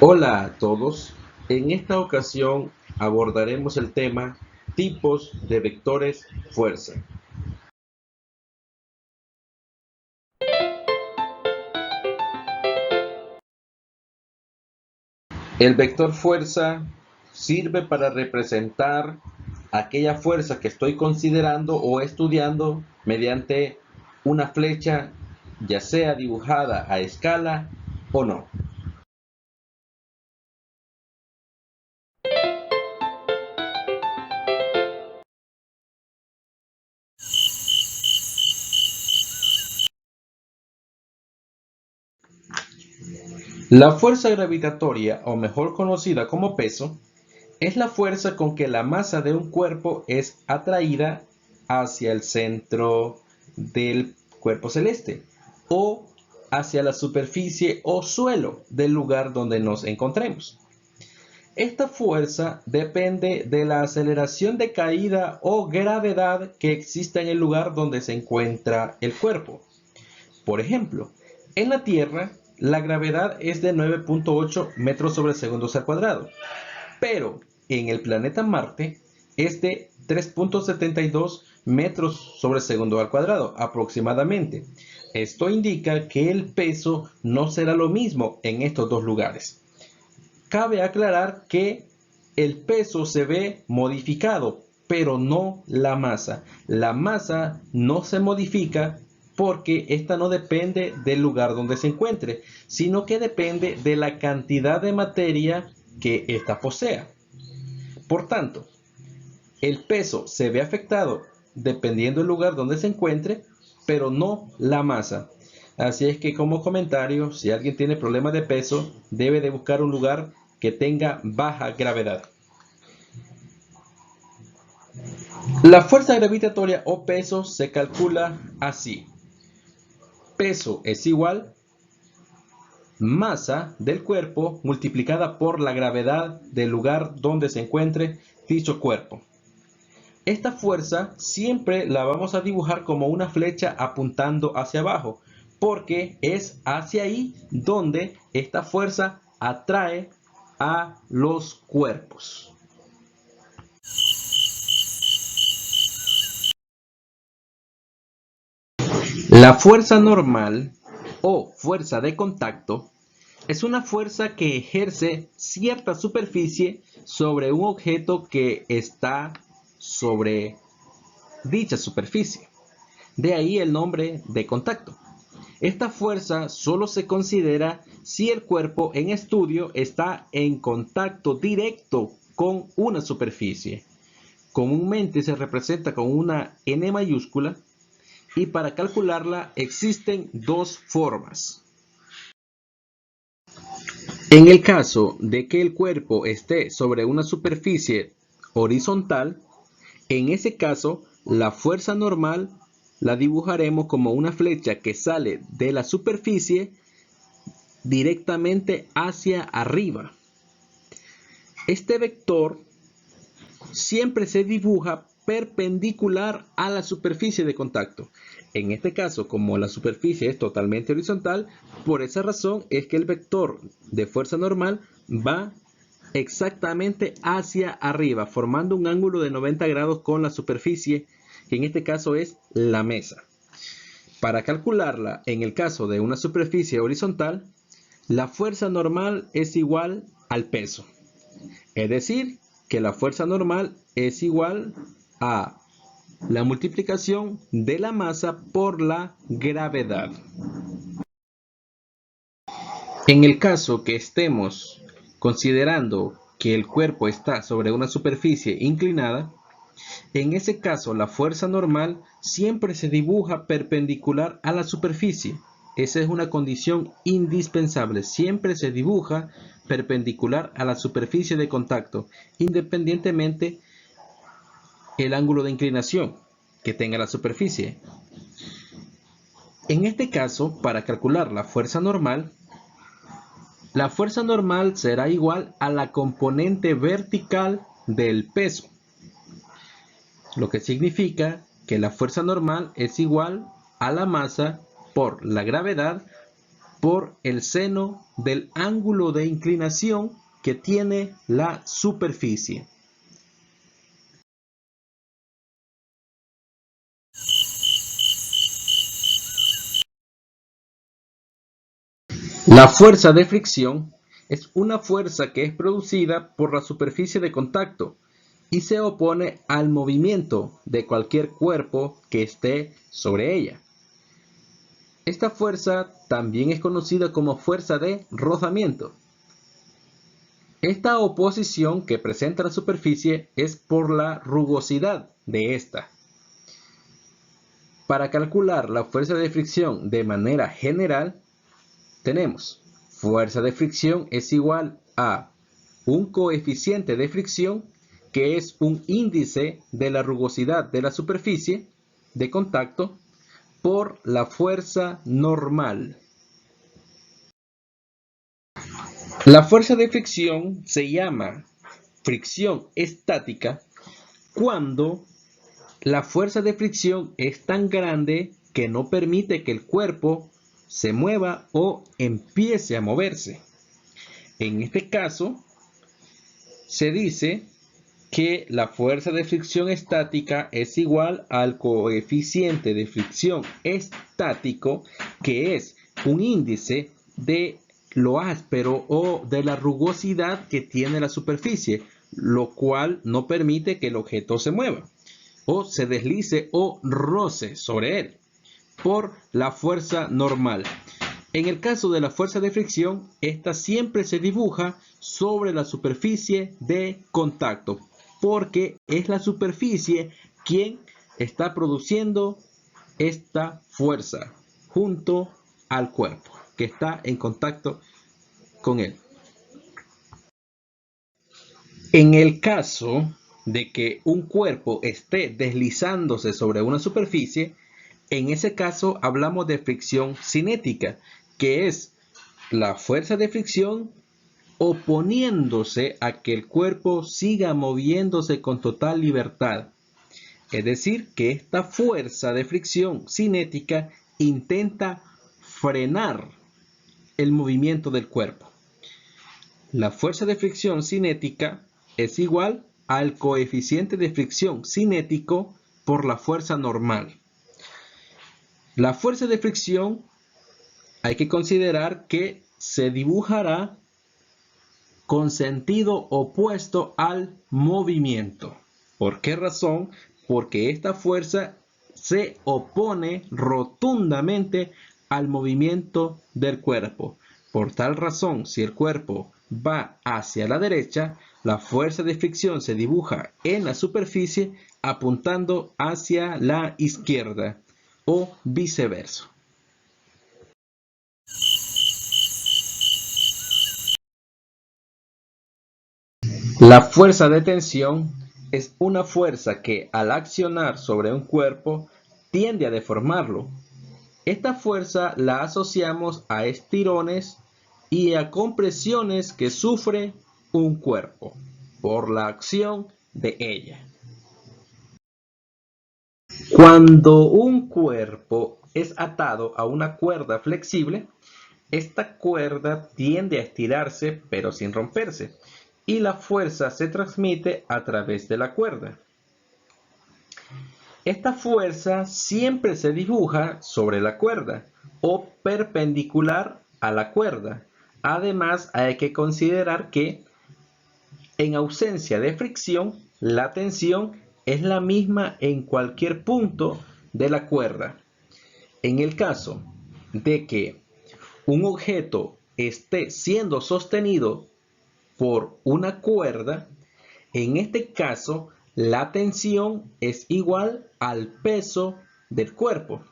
Hola a todos. En esta ocasión abordaremos el tema tipos de vectores fuerza. El vector fuerza sirve para representar aquella fuerza que estoy considerando o estudiando mediante una flecha, ya sea dibujada a escala o no. La fuerza gravitatoria, o mejor conocida como peso, es la fuerza con que la masa de un cuerpo es atraída hacia el centro del cuerpo celeste o hacia la superficie o suelo del lugar donde nos encontremos. Esta fuerza depende de la aceleración de caída o gravedad que exista en el lugar donde se encuentra el cuerpo. Por ejemplo, en la Tierra, la gravedad es de 9.8 metros sobre segundos al cuadrado, pero en el planeta Marte es de 3.72 metros sobre segundo al cuadrado aproximadamente. Esto indica que el peso no será lo mismo en estos dos lugares. Cabe aclarar que el peso se ve modificado, pero no la masa. La masa no se modifica porque esta no depende del lugar donde se encuentre, sino que depende de la cantidad de materia que ésta posea. Por tanto, el peso se ve afectado dependiendo del lugar donde se encuentre, pero no la masa. Así es que como comentario, si alguien tiene problemas de peso, debe de buscar un lugar que tenga baja gravedad. La fuerza gravitatoria o peso se calcula así. Peso es igual masa del cuerpo multiplicada por la gravedad del lugar donde se encuentre dicho cuerpo. Esta fuerza siempre la vamos a dibujar como una flecha apuntando hacia abajo, porque es hacia ahí donde esta fuerza atrae a los cuerpos. La fuerza normal o fuerza de contacto es una fuerza que ejerce cierta superficie sobre un objeto que está sobre dicha superficie. De ahí el nombre de contacto. Esta fuerza solo se considera si el cuerpo en estudio está en contacto directo con una superficie. Comúnmente se representa con una N mayúscula y para calcularla existen dos formas. En el caso de que el cuerpo esté sobre una superficie horizontal, en ese caso la fuerza normal la dibujaremos como una flecha que sale de la superficie directamente hacia arriba. Este vector siempre se dibuja perpendicular a la superficie de contacto. En este caso, como la superficie es totalmente horizontal, por esa razón es que el vector de fuerza normal va exactamente hacia arriba, formando un ángulo de 90 grados con la superficie, que en este caso es la mesa. Para calcularla en el caso de una superficie horizontal, la fuerza normal es igual al peso. Es decir, que la fuerza normal es igual a la multiplicación de la masa por la gravedad. En el caso que estemos considerando que el cuerpo está sobre una superficie inclinada, en ese caso la fuerza normal siempre se dibuja perpendicular a la superficie. Esa es una condición indispensable. Siempre se dibuja perpendicular a la superficie de contacto, independientemente el ángulo de inclinación que tenga la superficie. En este caso, para calcular la fuerza normal será igual a la componente vertical del peso, lo que significa que la fuerza normal es igual a la masa por la gravedad por el seno del ángulo de inclinación que tiene la superficie. La fuerza de fricción es una fuerza que es producida por la superficie de contacto y se opone al movimiento de cualquier cuerpo que esté sobre ella. Esta fuerza también es conocida como fuerza de rozamiento. Esta oposición que presenta la superficie es por la rugosidad de esta. Para calcular la fuerza de fricción de manera general, tenemos fuerza de fricción es igual a un coeficiente de fricción, que es un índice de la rugosidad de la superficie de contacto, por la fuerza normal. La fuerza de fricción se llama fricción estática cuando la fuerza de fricción es tan grande que no permite que el cuerpo se mueva o empiece a moverse. En este caso, se dice que la fuerza de fricción estática es igual al coeficiente de fricción estático, que es un índice de lo áspero o de la rugosidad que tiene la superficie, lo cual no permite que el objeto se mueva o se deslice o roce sobre él por la fuerza normal. En el caso de la fuerza de fricción, esta siempre se dibuja sobre la superficie de contacto, porque es la superficie quien está produciendo esta fuerza junto al cuerpo que está en contacto con él. En el caso de que un cuerpo esté deslizándose sobre una superficie, en ese caso hablamos de fricción cinética, que es la fuerza de fricción oponiéndose a que el cuerpo siga moviéndose con total libertad. Es decir, que esta fuerza de fricción cinética intenta frenar el movimiento del cuerpo. La fuerza de fricción cinética es igual al coeficiente de fricción cinético por la fuerza normal. La fuerza de fricción hay que considerar que se dibujará con sentido opuesto al movimiento. ¿Por qué razón? Porque esta fuerza se opone rotundamente al movimiento del cuerpo. Por tal razón, si el cuerpo va hacia la derecha, la fuerza de fricción se dibuja en la superficie apuntando hacia la izquierda o viceversa. La fuerza de tensión es una fuerza que al accionar sobre un cuerpo tiende a deformarlo. Esta fuerza la asociamos a estirones y a compresiones que sufre un cuerpo por la acción de ella. Cuando un cuerpo es atado a una cuerda flexible, esta cuerda tiende a estirarse pero sin romperse, y la fuerza se transmite a través de la cuerda. Esta fuerza siempre se dibuja sobre la cuerda o perpendicular a la cuerda. Además, hay que considerar que en ausencia de fricción, la tensión es la misma en cualquier punto de la cuerda. En el caso de que un objeto esté siendo sostenido por una cuerda, en este caso la tensión es igual al peso del cuerpo,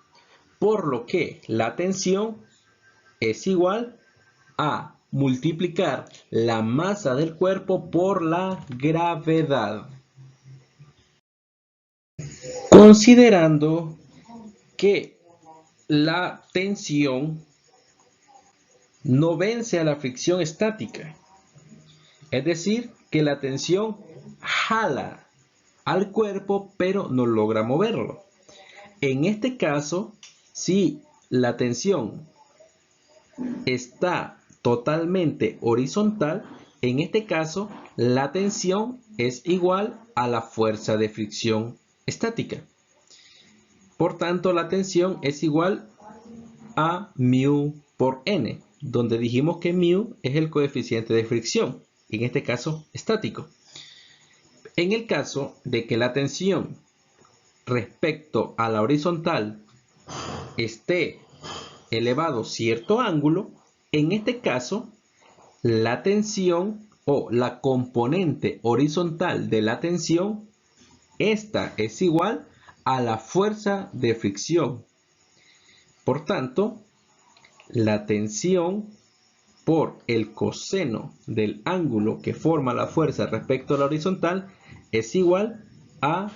por lo que la tensión es igual a multiplicar la masa del cuerpo por la gravedad. Considerando que la tensión no vence a la fricción estática, es decir, que la tensión jala al cuerpo pero no logra moverlo. En este caso, si la tensión está totalmente horizontal, en este caso la tensión es igual a la fuerza de fricción estática. Por tanto, la tensión es igual a mu por n, donde dijimos que mu es el coeficiente de fricción, en este caso estático. En el caso de que la tensión respecto a la horizontal esté elevado cierto ángulo, en este caso la tensión o la componente horizontal de la tensión, esta es igual a la fuerza de fricción. Por tanto, la tensión por el coseno del ángulo que forma la fuerza respecto a la horizontal es igual a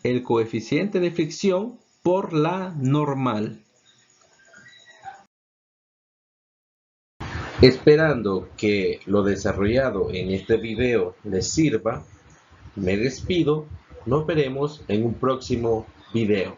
el coeficiente de fricción por la normal. Esperando que lo desarrollado en este video les sirva, me despido. Nos veremos en un próximo video.